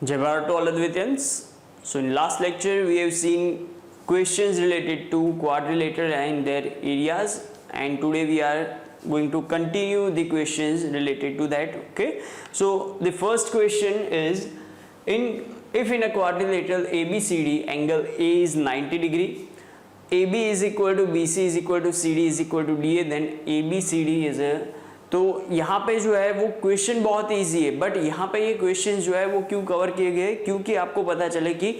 Jai Bharat to all Advaitiyans. So in last lecture we have seen questions related to quadrilateral and their areas, and today we are going to continue the questions related to that. Okay, so the first question is, if in a quadrilateral ABCD angle A is 90 degree, AB is equal to BC is equal to CD is equal to DA, then ABCD is a, तो यहाँ पे जो है वो question बहुत easy है, but यहाँ पे ये क्वेश्चन जो है वो क्यों कवर किए गए, क्योंकि आपको पता चले कि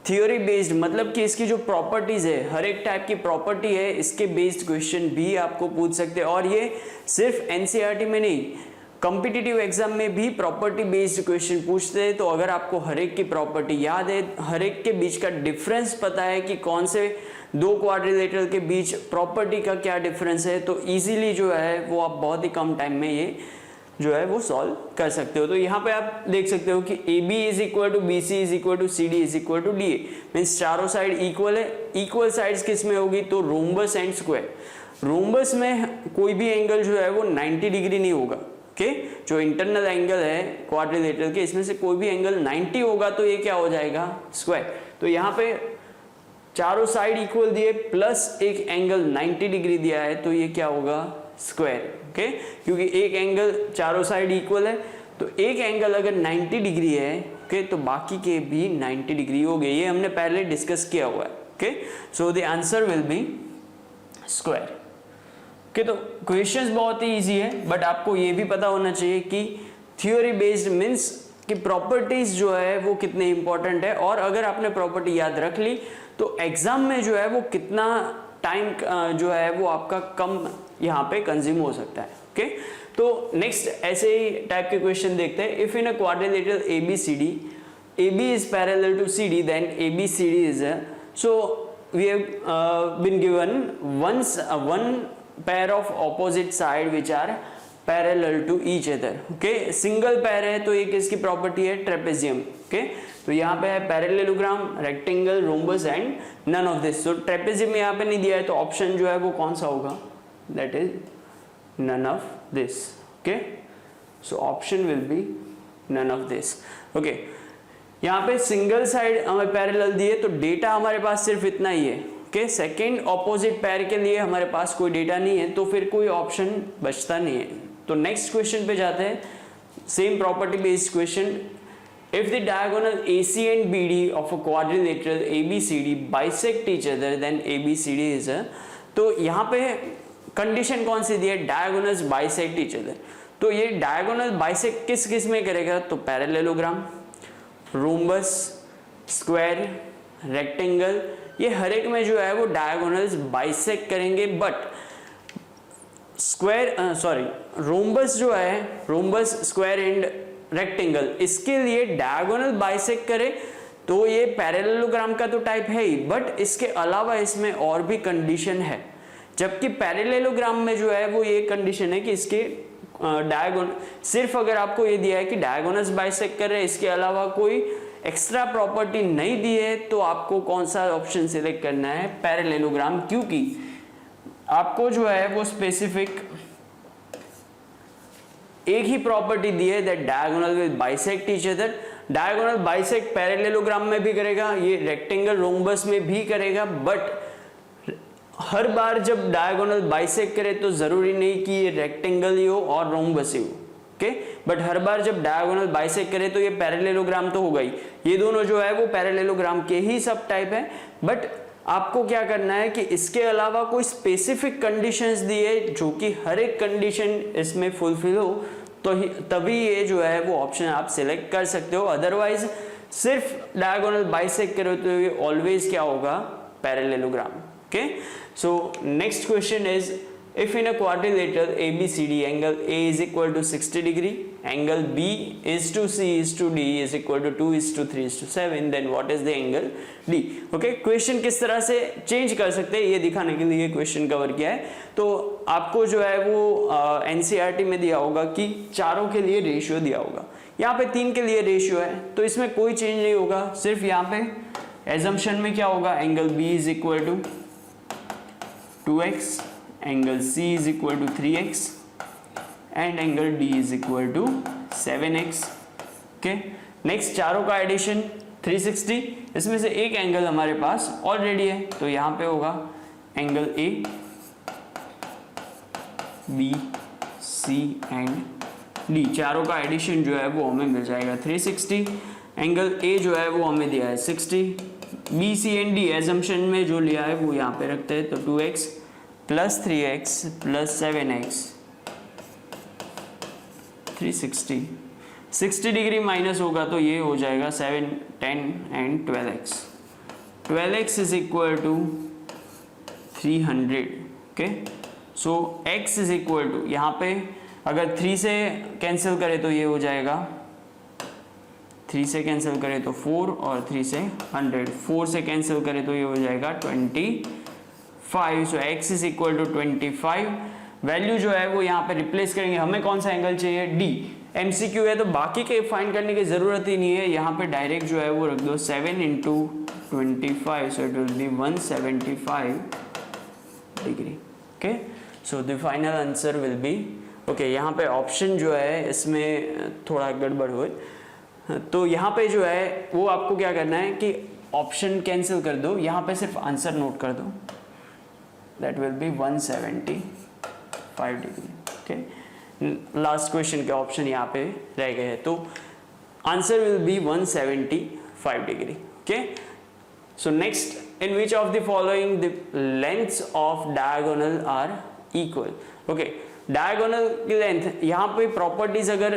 थ्योरी बेस्ड, मतलब कि इसकी जो प्रॉपर्टीज है, हर एक टाइप की प्रॉपर्टी है, इसके बेस्ड क्वेश्चन भी आपको पूछ सकते हैं। और ये सिर्फ एनसीईआरटी में नहीं, कॉम्पिटिटिव एग्जाम में भी प्रॉपर्टी बेस्ड क्वेश्चन पूछते हैं। तो अगर आपको हर एक की प्रॉपर्टी याद है, हर एक के बीच का डिफरेंस पता है कि कौन से दो क्वाड्रिलेटरल के बीच प्रॉपर्टी का क्या डिफरेंस है, तो इजीली जो है वो आप बहुत ही कम टाइम में ये जो है वो सॉल्व कर सकते हो। तो यहाँ पे आप देख सकते हो कि AB is equal to BC is equal to CD is equal to DA, means चारों साइड इक्वल है। इक्वल साइड्स किस में होगी, तो रोम्बस एंड स्क्वायर। रोम्बस में कोई भी एंगल जो है वो 90 डिग्री नहीं होगा। ओके, जो इंटरनल एंगल है क्वाड्रिलेटरल के, इसमें से कोई भी एंगल 90 होगा तो ये क्या हो जाएगा, स्क्वायर। तो यहाँ पे चारों साइड इक्वल दिए प्लस एक एंगल 90 डिग्री दिया है, तो ये क्या होगा, स्क्वायर। ओके, क्योंकि एक एंगल चारों साइड इक्वल है, तो एक एंगल अगर 90 डिग्री है, ओके, तो बाकी के भी 90 डिग्री हो गए। ये हमने पहले डिस्कस किया हुआ है। Okay, so the answer will B square. Okay, तो क्वेश्चंस बहुत ही इजी है, बट आपको ये भी पता होना चाहिए कि थ्योरी बेस्ड मीन्स कि प्रॉपर्टीज जो है वो कितने इंपॉर्टेंट है, और अगर आपने प्रॉपर्टी याद रख ली तो एग्जाम में जो है वो कितना टाइम जो है वो आपका कम यहाँ पे कंज्यूम हो सकता है। ओके, तो नेक्स्ट ऐसे ही टाइप के क्वेश्चन देखते हैं। If in a quadrilateral ABCD, AB is parallel to CD, then ABCD is a, so we have been given one pair of opposite side which are parallel to each other. Okay, single pair है तो ये किसकी property है, trapezium. Okay, तो यहाँ पे है parallelogram, rectangle, rhombus and none of this. तो ट्रेपेजियम यहाँ पे नहीं दिया है, तो ऑप्शन जो है वो कौन सा होगा, that is none of this. Okay, so option will be none of this. Okay, यहाँ पे सिंगल साइड हमें पैरेलल दिए, तो डेटा हमारे पास सिर्फ इतना ही है। ओके, सेकेंड ऑपोजिट पैर के लिए हमारे पास कोई डेटा नहीं है, तो फिर कोई ऑप्शन बचता नहीं है। तो नेक्स्ट क्वेश्चन पे जाते हैं, same property based question. If the diagonal AC and BD of a quadrilateral ABCD bisect each other, then ABCD is a, तो यहाँ पे कंडीशन कौन सी दी है, डायगोनल्स बाइसेक्ट ईच अदर। तो ये डायगोनल बाइसेक्ट किस किस में करेगा, तो पैरेललोग्राम, रोम्बस, स्क्वायर, रेक्टेंगल, ये हर एक में जो है वो डायगोनल्स बाइसेक्ट करेंगे। बट स्क्वायर रोम्बस जो है, रोम्बस, स्क्वायर एंड रेक्टेंगल, इसके लिए डायगोनल बाइसेक्ट करे तो ये पैरेललोग्राम का तो टाइप है ही, बट इसके अलावा इसमें और भी कंडीशन है। जबकि पैरेललोग्राम में जो है वो ये कंडीशन है कि इसके डायगोनल, सिर्फ अगर आपको ये दिया है कि डायगोनल्स बाइसेक्ट करे, इसके अलावा कोई एक्स्ट्रा प्रॉपर्टी नहीं दी है, तो आपको कौन सा ऑप्शन सिलेक्ट करना है, पैरेललोग्राम, क्योंकि आपको जो है वो स्पेसिफिक एक ही प्रॉपर्टी दी है, that diagonal will bisect each other. Diagonal bisect parallelogram में भी करेगा, ये रेक्टेंगल रोम्बस में भी करेगा, बट हर बार जब डायगोनल बाइसेक्ट करे तो जरूरी नहीं कि ये रेक्टेंगल ही हो और रोम्बस ही हो। ओके, बट हर बार जब डायगोनल बाइसेक्ट करे तो ये पैरेललोग्राम तो होगा ही। ये दोनों जो है वो पैरेललोग्राम के ही सब टाइप है, बट आपको क्या करना है कि इसके अलावा कोई स्पेसिफिक कंडीशंस दिए जो कि हर एक कंडीशन इसमें फुलफिल हो, तो तभी ये जो है वो ऑप्शन आप सिलेक्ट कर सकते हो। अदरवाइज सिर्फ डायगोनल बाइसेक्ट करो तो ये ऑलवेज क्या होगा, parallelogram. Okay, so next question is, if in a quadrilateral ABCD angle A is equal to 60 degree, angle B is to C is to D is equal to 2 is to 3 is to 7, then what is the angle D? Okay, question किस तरह से change कर सकते हैं ये दिखाने के लिए क्वेश्चन कवर किया है। तो आपको जो है वो NCERT में दिया होगा कि चारों के लिए रेशियो दिया होगा, यहाँ पे 3 के लिए रेशियो है, तो इसमें कोई चेंज नहीं होगा। सिर्फ यहाँ पे एजम्पशन में क्या होगा, angle B is equal to 2x, angle C is equal to 3x and angle D is equal to 7x। okay, next चारों का एडिशन 360, इसमें से एक एंगल हमारे पास ऑलरेडी है तो यहाँ पे होगा angle A B C and D, चारों का एडिशन जो है वो हमें मिल जाएगा 360। एंगल ए जो है वो हमें दिया है 60, B C and D assumption में जो लिया है वो यहाँ पे रखते हैं तो 2x plus 3x plus 7x 360, 60 degree minus होगा तो ये हो जाएगा 7, 10 and 12x, 12x is equal to 300। Okay, so x is equal to, यहाँ पे अगर 3 से कैंसिल करें तो ये हो जाएगा, 3 से कैंसिल करें तो 4 और 3 से 100, 4 से कैंसिल करें तो ये हो जाएगा 25। So x is equal to 25। Value जो है वो यहाँ पे रिप्लेस करेंगे, हमें कौन सा एंगल चाहिए, D। MCQ है तो बाकी के फाइंड करने की जरूरत ही नहीं है, यहाँ पे डायरेक्ट जो है वो रख दो 7 into 25, so it will be 175 degree. Okay, so the final answer will B okay. यहाँ पे ऑप्शन जो है इसमें थोड़ा गड़बड़ हुई, तो यहाँ पे जो है वो आपको क्या करना है कि ऑप्शन कैंसिल कर दो, यहाँ पे सिर्फ आंसर नोट कर दो, that will be 175 degree. Okay, last question के ऑप्शन यहाँ पे रह गए हैं तो answer will be 175 degree. Okay, so next, in which of the following the lengths of diagonal are equal. Okay, diagonal की लेंथ, यहाँ पे प्रॉपर्टीज अगर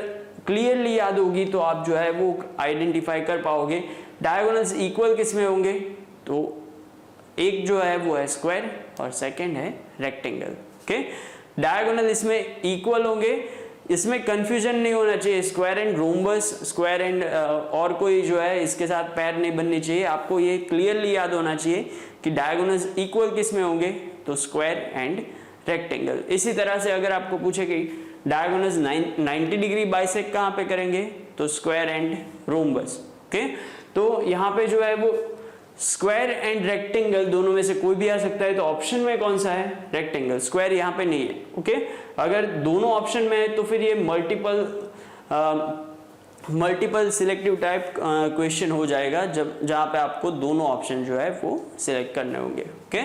क्लियरली याद होगी तो आप जो है वो आइडेंटिफाई कर पाओगे। डायगोनल्स इक्वल किस में होंगे, तो एक जो है वो है स्क्वायर और सेकंड है रेक्टेंगल। ओके, डायगोनल इसमें इक्वल होंगे, इसमें कंफ्यूजन नहीं होना चाहिए, square and rhombus, square and और कोई जो है इसके साथ पैर नहीं बननी चाहिए, आपको ये क्लियरली याद होना चाहिए कि डायगोनल्स इक्वल किस में होंगे, तो स्क्वायर एंड रेक्टेंगल। इसी तरह से अगर आपको पूछे कि डायगोनल्स 90 डिग्री बाइसेक्ट कहाँ पे करेंगे, तो स्क्वायर एंड रोम्बस। ओके, तो यहाँ पे जो है वो स्क्वायर एंड रेक्टेंगल दोनों में से कोई भी आ सकता है, तो ऑप्शन में कौन सा है, रेक्टेंगल, स्क्वायर यहाँ पे नहीं है। ओके, अगर दोनों ऑप्शन में है तो फिर ये मल्टीपल सिलेक्टिव टाइप क्वेश्चन हो जाएगा, जब जहाँ पे आपको दोनों ऑप्शन जो है वो सिलेक्ट करने होंगे। ओके,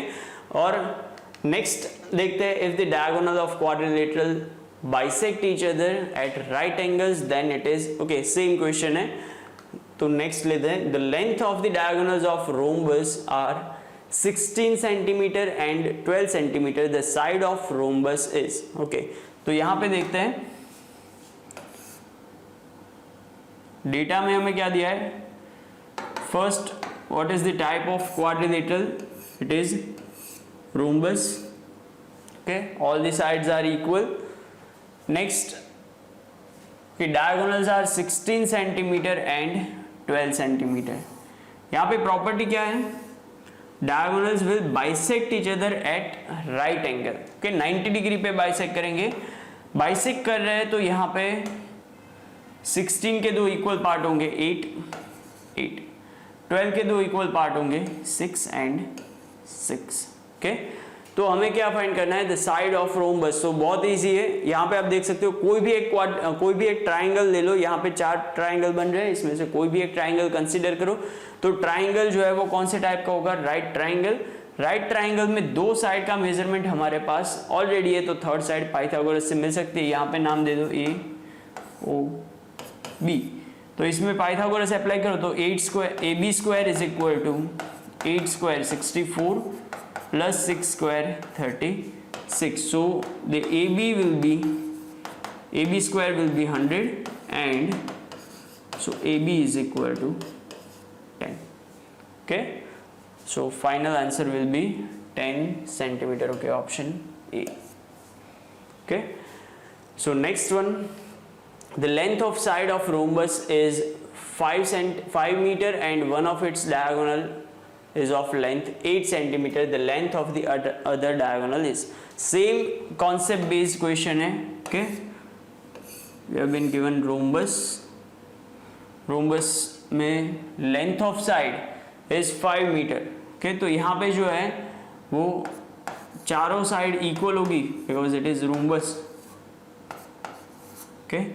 और नेक्स्ट देखते हैं, if the diagonal of quadrilateral bisect each other at right angles then it is, okay same question है तो नेक्स्ट लेते हैं, the length of the diagonals of rhombus are 16 centimeter and 12 centimeter, the side of rhombus is. Okay, तो यहां पे देखते हैं data में हमें क्या दिया है, first what is the type of quadrilateral, it is rhombus. Okay, all the sides are equal. Next, diagonals are 16 centimeter and 12 centimeter. यहाँ पे प्रॉपर्टी क्या है, diagonals will bisect each other at right angle. Okay, 90 degree पे bisect करेंगे, bisect कर रहे हैं तो यहाँ पे 16 के दो इक्वल पार्ट होंगे 8, 12 के दो इक्वल पार्ट होंगे 6 एंड 6। ओके, तो हमें क्या फाइंड करना है, द साइड ऑफ रोम्बस। तो बहुत इजी है, यहाँ पे आप देख सकते हो कोई भी एक ट्राइंगल ले लो, यहाँ पे 4 ट्राइंगल बन रहे हैं, इसमें से कोई भी एक ट्राइंगल कंसीडर करो। तो ट्राइंगल जो है वो कौन से टाइप का होगा, राइट ट्राइंगल। राइट ट्राइंगल में दो साइड का मेजरमेंट हमारे पास ऑलरेडी है, तो थर्ड साइड पाइथागोरस से मिल सकती है। यहाँ पे नाम दे दो AOB, तो इसमें पाइथागोरस अप्लाई करो तो 8 square AB square is equal to 8 square 64 plus 6 square 36. So the AB square will be 100 and so AB is equal to 10. Okay, so final answer will be 10 centimeter. Okay, option A. Okay, so next one, the length of side of rhombus is 5 meter and one of its diagonal is of length 8 centimeter, the length of the other diagonal is, same concept based question है। okay, we have been given rhombus में length of side is 5 meter। okay, तो यहाँ पे जो है वो चारों side equal होगी because it is rhombus। okay,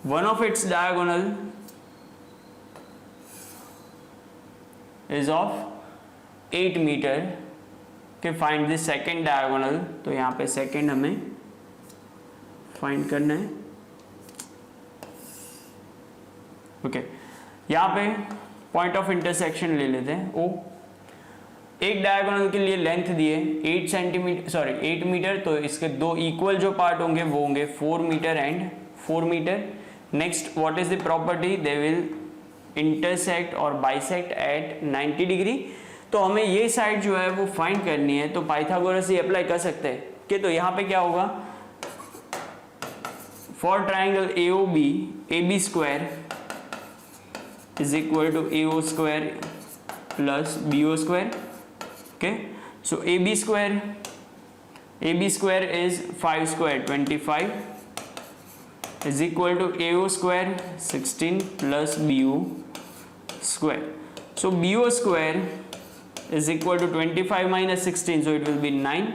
one of its diagonal is of 8 meter के फाइंड द सेकेंड डायगोनल। तो यहाँ पे सेकेंड हमें फाइंड करना है। ओके, यहाँ पे पॉइंट ऑफ इंटरसेक्शन ले लेते हैं ओ। एक डायगोनल के लिए लेंथ दिए 8 मीटर, तो इसके दो इक्वल जो पार्ट होंगे वो होंगे 4 meter and 4 meter. Next what is the property, they will intersect और बाइसेक्ट एट 90 डिग्री। तो हमें ये साइड जो है वो फाइंड करनी है, तो पाइथागोरस ही अप्लाई कर सकते हैं कि तो यहाँ पे क्या होगा, for triangle AOB AB square is equal to AO square plus BO square. Okay, so AB square is 5 square 25 is equal to AO square 16 plus BO square. So BO square is equal to 25 minus 16, so it will be 9.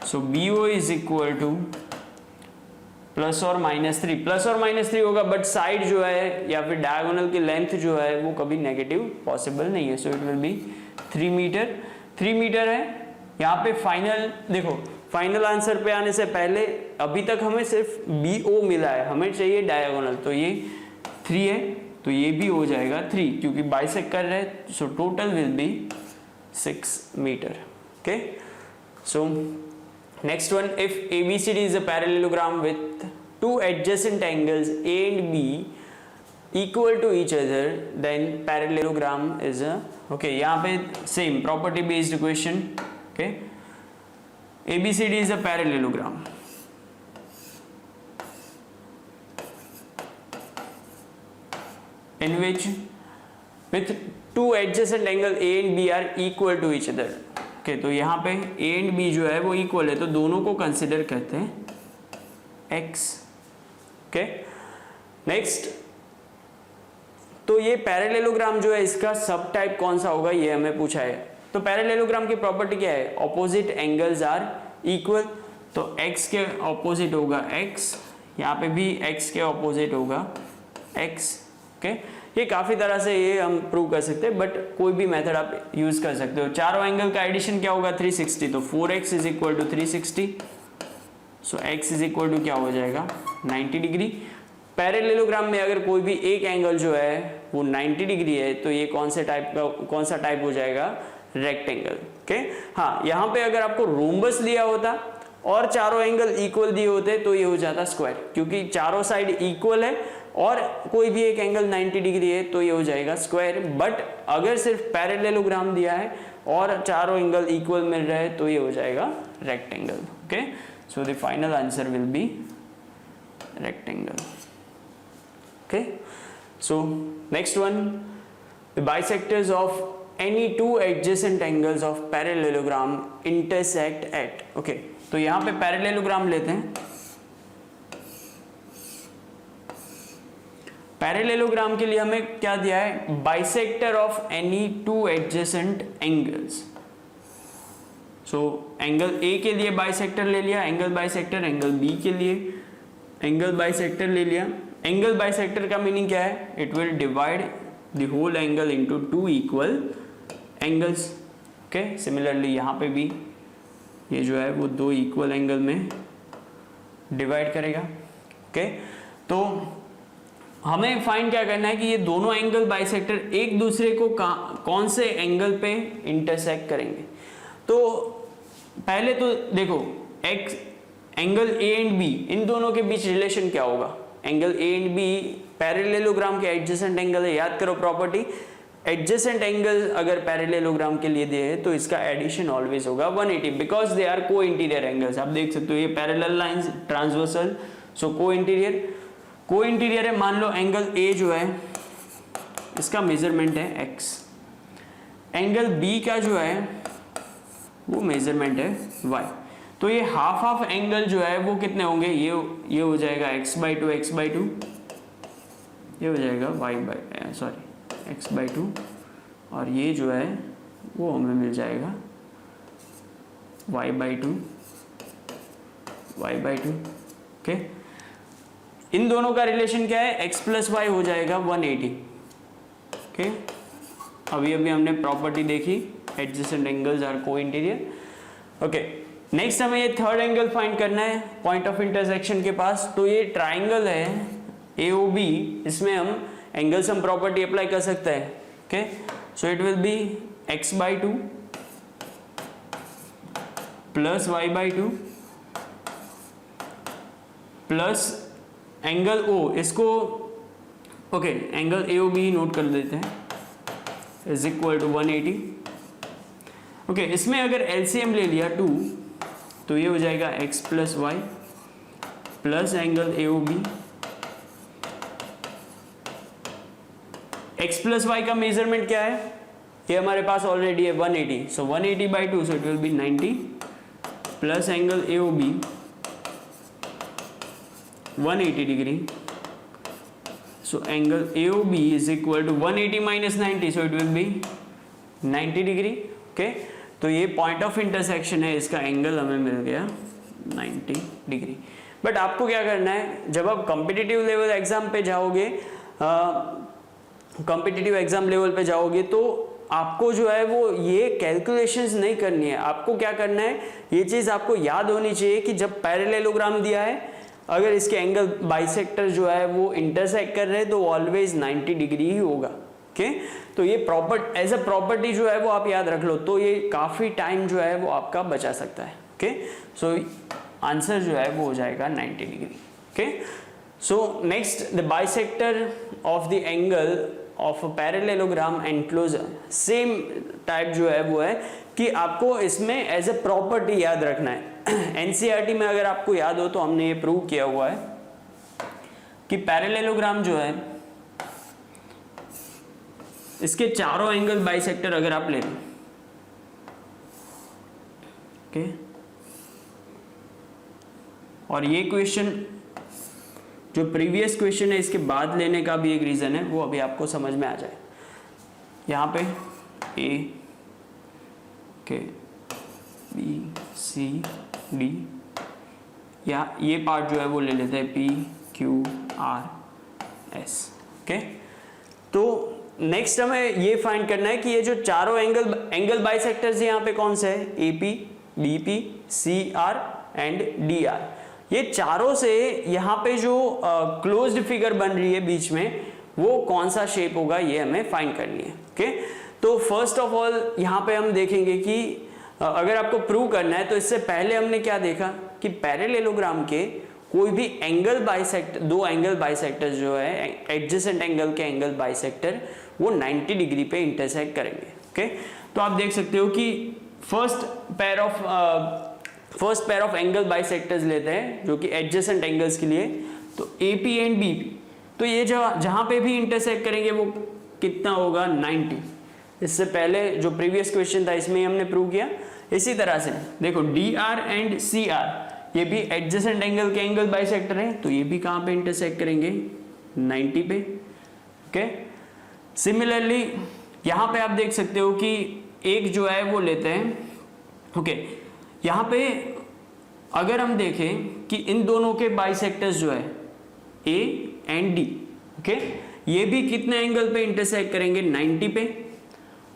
So BO is equal to plus और minus 3 होगा, but side जो है या फिर diagonal की length जो है वो कभी नेगेटिव पॉसिबल नहीं है। So it will be 3 meter है। यहाँ पे फाइनल देखो, फाइनल आंसर पे आने से पहले अभी तक हमें सिर्फ BO मिला है, हमें चाहिए डायगोनल। तो ये 3 है, तो ये भी हो जाएगा 3 क्योंकि बाइसेक्ट कर रहे हैं। So total will be 6 meter. Okay, so next one, if ABCD is a parallelogram with two adjacent angles A and B equal to each other, then parallelogram is a, okay, यहाँ पे same property based equation. Okay, ABCD is a parallelogram in which with two adjacent angle A and B are equal to each other. Okay, तो यहाँ पे A and B जो है वो equal है, तो दोनों को कंसिडर करते हैं X। ओके, नेक्स्ट, तो ये पैरेललोग्राम जो है इसका सब टाइप कौन सा होगा ये हमें पूछा है। तो पैरेललोग्राम की प्रॉपर्टी क्या है, ऑपोजिट एंगल्स आर इक्वल। तो X के ऑपोजिट होगा X, यहाँ पे भी X के ऑपोजिट होगा X। ओके, ये काफी तरह से ये हम प्रूव कर सकते हैं, बट कोई भी मेथड आप यूज कर सकते हो। चारों एंगल का एडिशन क्या होगा 360, तो 4x is equal to 360। So x is equal to क्या हो जाएगा 90 डिग्री। पैरेललोग्राम में अगर कोई भी एक एंगल जो है वो 90 डिग्री है, तो ये कौन सा टाइप हो जाएगा, रेक्टेंगल। ओके, हाँ, यहाँ पे अगर आपको रोम्बस दिया होता और चारों एंगल इक्वल दिए होते तो ये हो जाता स्क्वायर, क्योंकि चारों साइड इक्वल है और कोई भी एक एंगल 90 डिग्री है तो ये हो जाएगा स्क्वायर। बट अगर सिर्फ पैरेललोग्राम दिया है और चारों एंगल इक्वल मिल रहे हैं तो ये हो जाएगा rectangle. Okay, so the final answer will B rectangle. Okay, so next one, the bisectors of any two adjacent angles of parallelogram intersect at. Okay, तो यहाँ पे पैरेललोग्राम लेते हैं। पैरेललोग्राम के लिए हमें क्या दिया है, bisector of any two adjacent angles. So angle A के लिए बाइसेक्टर ले लिया, एंगल बाइसेक्टर, एंगल B के लिए एंगल बाइसेक्टर ले लिया। एंगल बाइसेक्टर का मीनिंग क्या है, it will divide the whole angle into two equal angles. Okay, similarly यहाँ पे भी ये जो है वो दो इक्वल एंगल में डिवाइड करेगा। ओके, तो हमें फाइंड क्या करना है कि ये दोनों एंगल बाइसेक्टर एक दूसरे को कौन से एंगल पे इंटरसेक्ट करेंगे। तो पहले तो देखो x angle A and B, इन दोनों के बीच रिलेशन क्या होगा, angle A and B parallelogram के एडजेसेंट एंगल है। याद करो प्रॉपर्टी, एडजेसेंट एंगल अगर पैरेललोग्राम के लिए दिए तो इसका एडिशन ऑलवेज होगा 180, बिकॉज दे आर को इंटीरियर एंगल्स। आप देख सकते हो ये पैरेलल लाइंस, ट्रांसवर्सल, सो को इंटीरियर है। मान लो एंगल A जो है इसका मेजरमेंट है x, एंगल B का जो है वो मेजरमेंट है y। तो ये हाफ एंगल जो है वो कितने होंगे, ये हो जाएगा x/2 x/2, ये हो जाएगा x/2, और ये जो है वो हमें मिल जाएगा y/2। ओके, इन दोनों का रिलेशन क्या है, x + y हो जाएगा 180। ओके, अभी हमने प्रॉपर्टी देखी, एडजेसेंट एंगल्स आर को इंटीरियर। ओके, नेक्स्ट हमें ये थर्ड एंगल फाइंड करना है पॉइंट ऑफ इंटरसेक्शन के पास। तो ये ट्राइंगल है AOB, इसमें हम एंगल सम प्रॉपर्टी अप्लाई कर सकते हैं। Okay, so it will B x/2 plus y/2 plus angle O, इसको ओके एंगल AOB ही नोट कर देते हैं, इज इक्वल टू 180। ओके, इसमें अगर LCM ले लिया 2 तो ये हो जाएगा x plus y plus angle AOB। x plus y का मेजरमेंट क्या है, ये हमारे पास ऑलरेडी है 180, so 180/2, so it will be 90 plus angle AOB 180 degree, so angle AOB is equal to 180 minus 90, so it will be 90 degree. Okay, तो ये point of intersection है, इसका एंगल हमें मिल गया 90 डिग्री। बट आपको क्या करना है, जब आप कॉम्पिटिटिव लेवल एग्जाम पे जाओगे, कॉम्पिटिटिव एग्जाम लेवल पे जाओगे, तो आपको जो है वो ये कैलकुलेशंस नहीं करनी है। आपको क्या करना है, ये चीज़ आपको याद होनी चाहिए कि जब पैरेललोग्राम दिया है, अगर इसके एंगल बाइसेक्टर जो है वो इंटरसेक्ट कर रहे हैं तो ऑलवेज 90 डिग्री ही होगा। ओके, तो ये एज अ प्रॉपर्टी जो है वो आप याद रख लो, तो ये काफ़ी टाइम जो है वो आपका बचा सकता है। ओके, सो आंसर जो है वो हो जाएगा 90 degree. Okay, so next the bisector of the angle of parallelogram and closure, same type जो है वो है कि आपको इसमें एज अ प्रॉपर्टी याद रखना है। NCERT में अगर आपको याद हो तो हमने ये प्रूव किया हुआ है कि पैरेललोग्राम जो है इसके चारों एंगल बाइसेक्टर अगर आप ले लो, ओके, और ये क्वेश्चन जो प्रीवियस क्वेश्चन है इसके बाद लेने का भी एक रीजन है, वो अभी आपको समझ में आ जाए। यहाँ पे A, के B, C, D, या ये पार्ट जो है वो ले लेते हैं P, Q, R, S। Okay, तो नेक्स्ट हमें ये फाइंड करना है कि ये जो चारों एंगल बाइसेक्टर्स यहाँ पे कौन से है, AP, BP, CR and DR। ये चारों से यहाँ पे जो क्लोज्ड फिगर बन रही है बीच में, वो कौन सा शेप होगा ये हमें फाइंड करनी है। ओके, तो फर्स्ट ऑफ ऑल यहाँ पे हम देखेंगे कि अगर आपको प्रूव करना है तो इससे पहले हमने क्या देखा कि पैरेललोग्राम के कोई भी एंगल बाइसेक्टर, दो एंगल बाइसेक्टर जो है एडजेसेंट एंगल के एंगल बाइसेक्टर, वो 90 डिग्री पे इंटरसेक्ट करेंगे। ओके, तो आप देख सकते हो कि first pair of angle bisectors लेते हैं जो कि एडजेसेंट एंगल्स के लिए, तो AP एंड BP, तो ये जहां पे भी इंटरसेक्ट करेंगे वो कितना होगा, 90। इससे पहले जो प्रीवियस क्वेश्चन था इसमें हमने प्रूव किया। इसी तरह से देखो DR एंड CR, ये भी एडजेसेंट एंगल के एंगल बाइसेक्टर हैं, तो ये भी कहां पे इंटरसेक्ट करेंगे, 90 पे। ओके, सिमिलरली यहां पे आप देख सकते हो कि एक जो है वो लेते हैं। ओके, यहाँ पे अगर हम देखें कि इन दोनों के बाइसेक्टर्स जो है A एंड D, ओके, ये भी कितने एंगल पे इंटरसेक्ट करेंगे, 90 पे।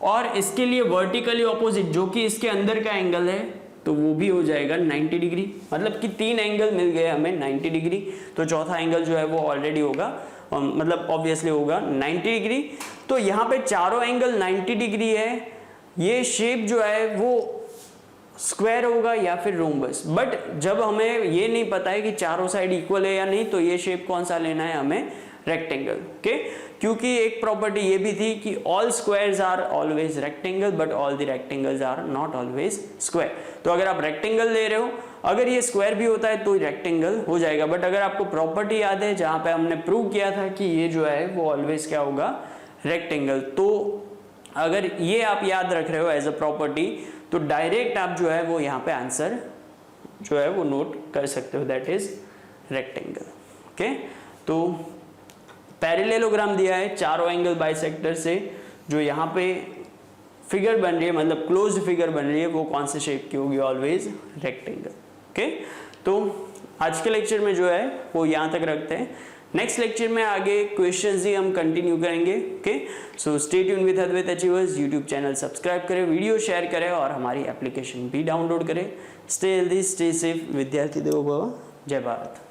और इसके लिए वर्टिकली ऑपोजिट जो कि इसके अंदर का एंगल है, तो वो भी हो जाएगा 90 डिग्री। मतलब कि तीन एंगल मिल गए हमें 90 डिग्री, तो चौथा एंगल जो है वो ऑलरेडी होगा, मतलब ऑब्वियसली होगा 90 डिग्री। तो यहाँ पे चारों एंगल 90 डिग्री है। ये शेप जो है वो स्क्वायर होगा या फिर रोम्बस, बट जब हमें ये नहीं पता है कि चारों साइड इक्वल है या नहीं, तो ये शेप कौन सा लेना है हमें, रेक्टेंगल। ओके, क्योंकि एक प्रॉपर्टी ये भी थी कि all squares are always rectangle but all the rectangles are not always square. तो अगर आप रेक्टेंगल ले रहे हो, अगर ये स्क्वायर भी होता है तो रेक्टेंगल हो जाएगा। बट अगर आपको प्रॉपर्टी याद है जहां पे हमने प्रूव किया था कि ये जो है वो ऑलवेज क्या होगा, रेक्टेंगल, तो अगर ये आप याद रख रहे हो एज अ प्रॉपर्टी, तो डायरेक्ट आप जो है वो यहाँ पे आंसर जो है वो नोट कर सकते हो, दैट इज रेक्टेंगल। ओके, तो पैरेललोग्राम दिया है चारों एंगल बाइसेक्टर से, जो यहाँ पे फिगर बन रही है, मतलब क्लोज्ड फिगर बन रही है, वो कौन से शेप की होगी, ऑलवेज रेक्टेंगल। ओके, तो आज के लेक्चर में जो है वो यहाँ तक रखते हैं। नेक्स्ट लेक्चर में आगे क्वेश्चंस ही हम कंटिन्यू करेंगे। Okay, so stay tune with Advait achievers. YouTube channel subscribe करें, वीडियो शेयर करें और हमारी एप्लीकेशन भी डाउनलोड करें। Stay healthy, stay safe. विद्यार्थी देवो भव। जय भारत।